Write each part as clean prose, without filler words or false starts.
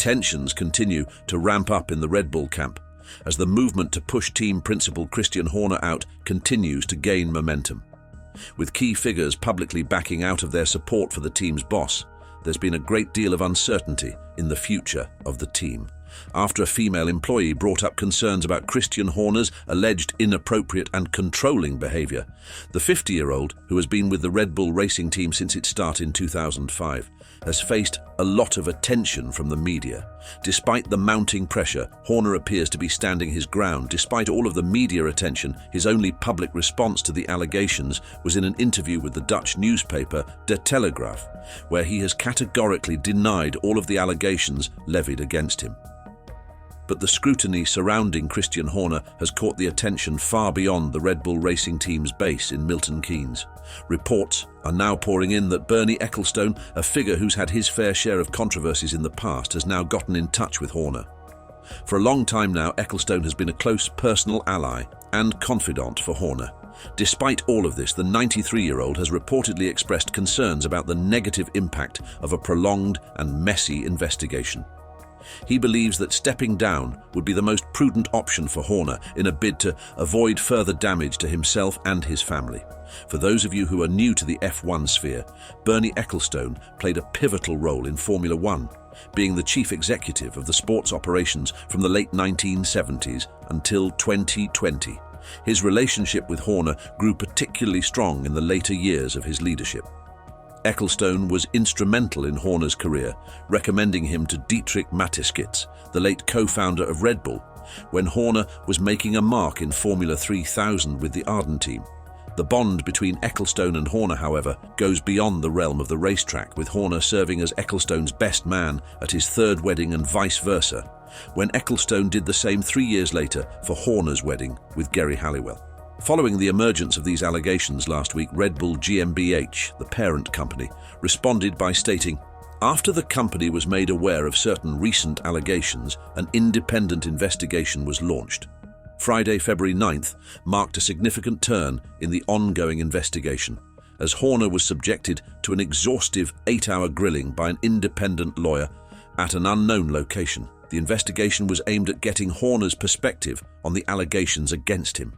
tensions continue to ramp up in the Red Bull camp, as the movement to push team principal Christian Horner out continues to gain momentum. With key figures publicly backing out of their support for the team's boss, there's been a great deal of uncertainty in the future of the team, after a female employee brought up concerns about Christian Horner's alleged inappropriate and controlling behavior. The 50-year-old, who has been with the Red Bull racing team since its start in 2005, has faced a lot of attention from the media. Despite the mounting pressure, Horner appears to be standing his ground. Despite all of the media attention, his only public response to the allegations was in an interview with the Dutch newspaper De Telegraaf, where he has categorically denied all of the allegations levied against him. But the scrutiny surrounding Christian Horner has caught the attention far beyond the Red Bull racing team's base in Milton Keynes. Reports are now pouring in that Bernie Ecclestone, a figure who's had his fair share of controversies in the past, has now gotten in touch with Horner. For a long time now, Ecclestone has been a close personal ally and confidant for Horner. Despite all of this, the 93-year-old has reportedly expressed concerns about the negative impact of a prolonged and messy investigation. He believes that stepping down would be the most prudent option for Horner in a bid to avoid further damage to himself and his family. For those of you who are new to the F1 sphere, Bernie Ecclestone played a pivotal role in Formula One, being the chief executive of the sports operations from the late 1970s until 2020. His relationship with Horner grew particularly strong in the later years of his leadership. Ecclestone was instrumental in Horner's career, recommending him to Dietrich Mateschitz, the late co-founder of Red Bull, when Horner was making a mark in Formula 3000 with the Arden team. The bond between Ecclestone and Horner, however, goes beyond the realm of the racetrack, with Horner serving as Ecclestone's best man at his third wedding and vice versa, when Ecclestone did the same 3 years later for Horner's wedding with Geri Halliwell. Following the emergence of these allegations last week, Red Bull GmbH, the parent company, responded by stating, "After the company was made aware of certain recent allegations, an independent investigation was launched. Friday, February 9th, marked a significant turn in the ongoing investigation, as Horner was subjected to an exhaustive 8-hour grilling by an independent lawyer at an unknown location. The investigation was aimed at getting Horner's perspective on the allegations against him.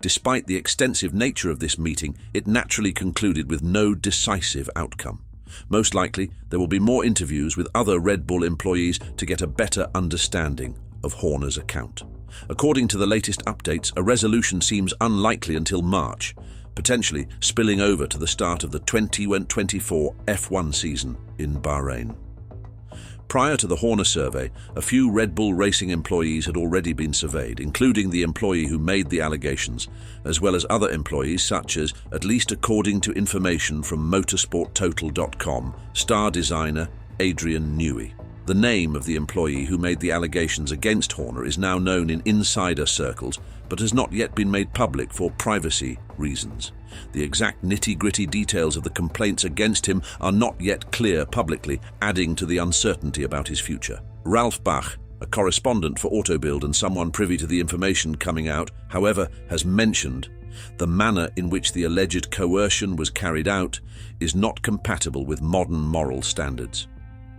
Despite the extensive nature of this meeting, it naturally concluded with no decisive outcome. Most likely, there will be more interviews with other Red Bull employees to get a better understanding of Horner's account. According to the latest updates, a resolution seems unlikely until March, potentially spilling over to the start of the 2024 F1 season in Bahrain." Prior to the Horner survey, a few Red Bull racing employees had already been surveyed, including the employee who made the allegations, as well as other employees such as, at least according to information from motorsporttotal.com, star designer Adrian Newey. The name of the employee who made the allegations against Horner is now known in insider circles, but has not yet been made public for privacy reasons. The exact nitty-gritty details of the complaints against him are not yet clear publicly, adding to the uncertainty about his future. Ralf Bach, a correspondent for Autobild and someone privy to the information coming out, however, has mentioned the manner in which the alleged coercion was carried out is not compatible with modern moral standards,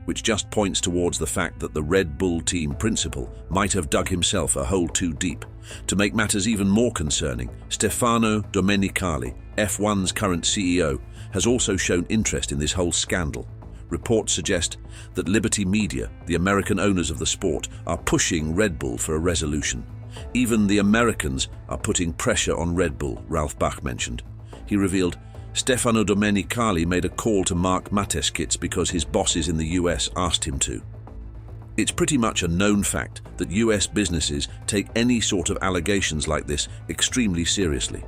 which just points towards the fact that the Red Bull team principal might have dug himself a hole too deep. To make matters even more concerning, Stefano Domenicali, F1's current CEO, has also shown interest in this whole scandal. Reports suggest that Liberty Media, the American owners of the sport, are pushing Red Bull for a resolution. Even the Americans are putting pressure on Red Bull, Ralf Bach mentioned. He revealed, "Stefano Domenicali made a call to Mark Mateschitz because his bosses in the US asked him to." It's pretty much a known fact that US businesses take any sort of allegations like this extremely seriously.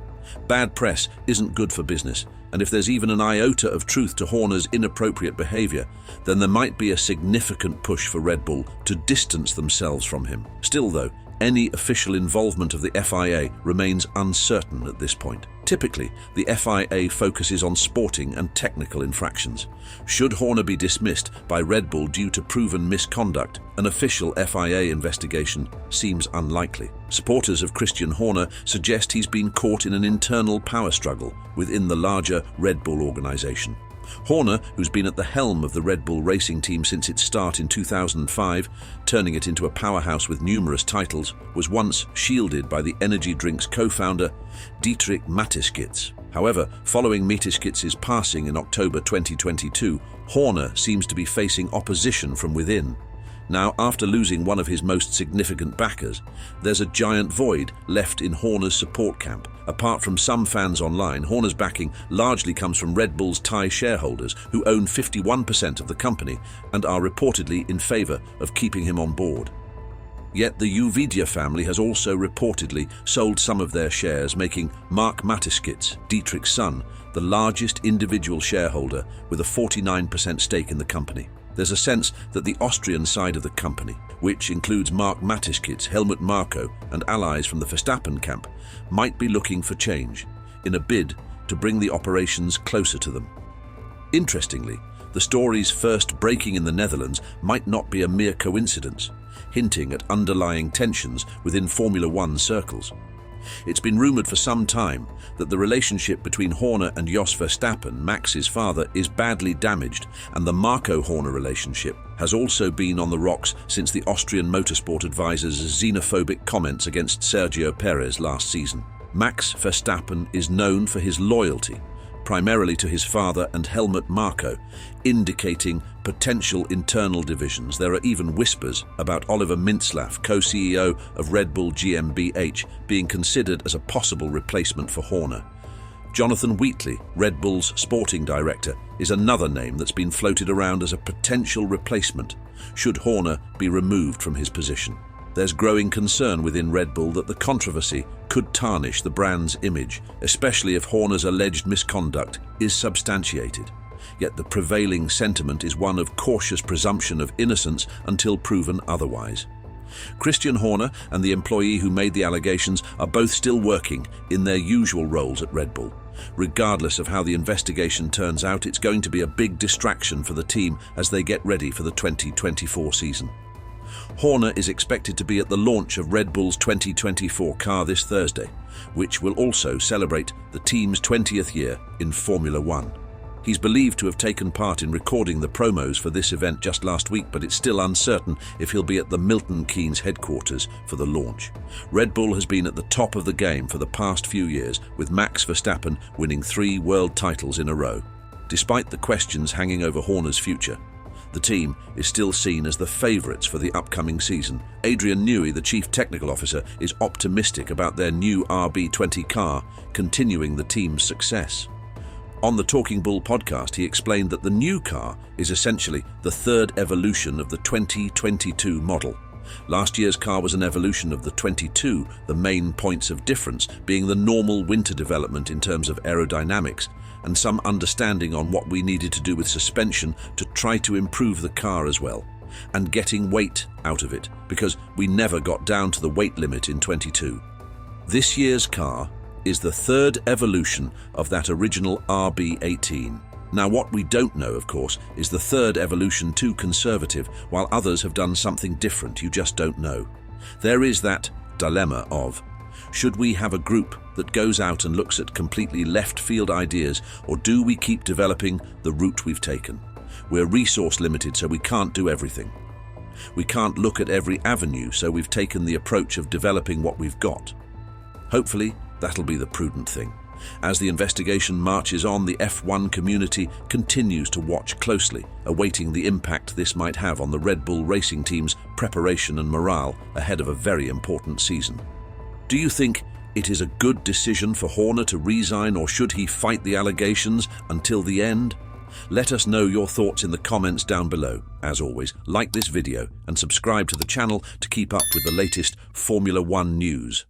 Bad press isn't good for business, and if there's even an iota of truth to Horner's inappropriate behavior, then there might be a significant push for Red Bull to distance themselves from him. Still though, any official involvement of the FIA remains uncertain at this point. Typically, the FIA focuses on sporting and technical infractions. Should Horner be dismissed by Red Bull due to proven misconduct, an official FIA investigation seems unlikely. Supporters of Christian Horner suggest he's been caught in an internal power struggle within the larger Red Bull organization. Horner, who's been at the helm of the Red Bull racing team since its start in 2005, turning it into a powerhouse with numerous titles, was once shielded by the energy drink's co-founder, Dietrich Mateschitz. However, following Mateschkitz's passing in October 2022, Horner seems to be facing opposition from within. Now, after losing one of his most significant backers, there's a giant void left in Horner's support camp. Apart from some fans online, Horner's backing largely comes from Red Bull's Thai shareholders, who own 51% of the company and are reportedly in favor of keeping him on board. Yet the Uvidia family has also reportedly sold some of their shares, making Mark Mateschitz, Dietrich's son, the largest individual shareholder with a 49% stake in the company. There's a sense that the Austrian side of the company, which includes Mark Mateschitz, Helmut Marko, and allies from the Verstappen camp, might be looking for change in a bid to bring the operations closer to them. Interestingly, the story's first breaking in the Netherlands might not be a mere coincidence, hinting at underlying tensions within Formula One circles. It's been rumored for some time that the relationship between Horner and Jos Verstappen, Max's father, is badly damaged, and the Marko-Horner relationship has also been on the rocks since the Austrian motorsport advisor's xenophobic comments against Sergio Perez last season. Max Verstappen is known for his loyalty, primarily to his father and Helmut Marko, indicating potential internal divisions. There are even whispers about Oliver Mintzlaff, co-CEO of Red Bull GmbH, being considered as a possible replacement for Horner. Jonathan Wheatley, Red Bull's sporting director, is another name that's been floated around as a potential replacement, should Horner be removed from his position. There's growing concern within Red Bull that the controversy could tarnish the brand's image, especially if Horner's alleged misconduct is substantiated. Yet the prevailing sentiment is one of cautious presumption of innocence until proven otherwise. Christian Horner and the employee who made the allegations are both still working in their usual roles at Red Bull. Regardless of how the investigation turns out, it's going to be a big distraction for the team as they get ready for the 2024 season. Horner is expected to be at the launch of Red Bull's 2024 car this Thursday, which will also celebrate the team's 20th year in Formula One. He's believed to have taken part in recording the promos for this event just last week, but it's still uncertain if he'll be at the Milton Keynes headquarters for the launch. Red Bull has been at the top of the game for the past few years, with Max Verstappen winning 3 world titles in a row. Despite the questions hanging over Horner's future, the team is still seen as the favourites for the upcoming season. Adrian Newey, the Chief Technical Officer, is optimistic about their new RB20 car continuing the team's success. On the Talking Bull podcast, he explained that the new car is essentially the third evolution of the 2022 model. Last year's car was an evolution of the 22, the main points of difference being the normal winter development in terms of aerodynamics, and some understanding on what we needed to do with suspension to try to improve the car as well, and getting weight out of it, because we never got down to the weight limit in 22. This year's car is the third evolution of that original RB18. Now, what we don't know, of course, is the third evolution too conservative, while others have done something different. You just don't know. There is that dilemma of, should we have a group that goes out and looks at completely left field ideas, or do we keep developing the route we've taken? We're resource limited, so we can't do everything. We can't look at every avenue, so we've taken the approach of developing what we've got. Hopefully, that'll be the prudent thing. As the investigation marches on, the F1 community continues to watch closely, awaiting the impact this might have on the Red Bull racing team's preparation and morale ahead of a very important season. Do you think it is a good decision for Horner to resign, or should he fight the allegations until the end? Let us know your thoughts in the comments down below. As always, like this video and subscribe to the channel to keep up with the latest Formula One news.